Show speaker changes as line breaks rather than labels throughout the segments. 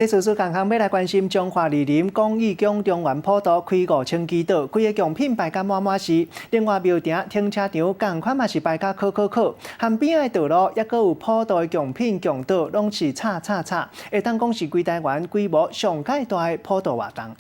此次健康要来关心中华梨林公益宫中原普渡开5000基岛，规个贡品摆甲满满是。另外庙埕停车场同款嘛是摆甲可，旁边的道路也阁有普渡的贡品供岛，拢是叉。会当讲是规台湾规模上介大的普渡活动。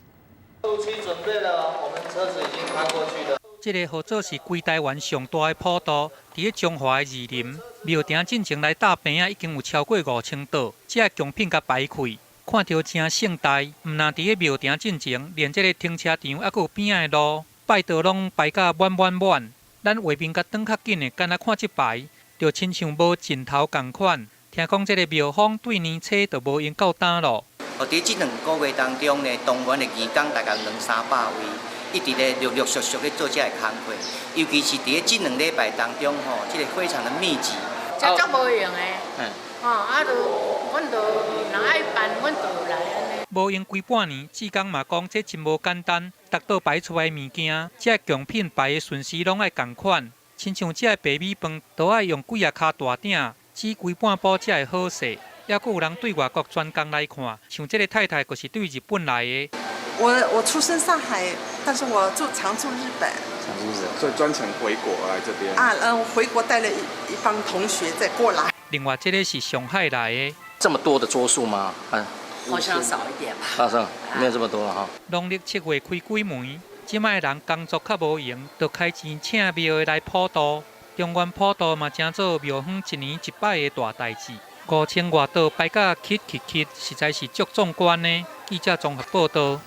后期准备了，我们车子已经开过去了。
这个号做是规台湾上大的普渡，伫中华的二林庙埕进前来搭边啊，已经有超过5000岛，这贡品甲摆开。看到真盛大，毋但伫个庙埕进前，连这个停车场还佫有边仔的路，拜道拢排甲满。咱画面甲转较紧的，干那看即排，就亲像无尽头共款。听讲这个庙方对年车就无用到单咯。
伫即2个月当中呢，动员的义工大概200-300位，一直咧陆续咧做这个工作，尤其是伫即2礼拜当中吼，这个非常的密集。
这足无用的。阮就若爱办，阮就来安尼。
无用规半年，志工嘛讲这真无简单，达到摆出来的物件，这贡品摆的顺序拢爱共款，亲像这白米饭，都爱用几卡大鼎，煮规半煲才会好势。也佫有人对外国专工来看，像这个太太就是对日本来的。
我出生上海，但是我常住日本。
所以专程回国来这边。
回国带了一帮同学再过来。
另外，这个是上海来的。
这么多的桌数吗？
好像少一点吧。
没有这么多了哈。
农历7月开几门，即摆人工作较无闲，就开钱请庙的来普渡。中原普渡嘛，正做庙方1年1摆的大代志。5000外岛摆甲起，实在是足壮观的。记者综合报道。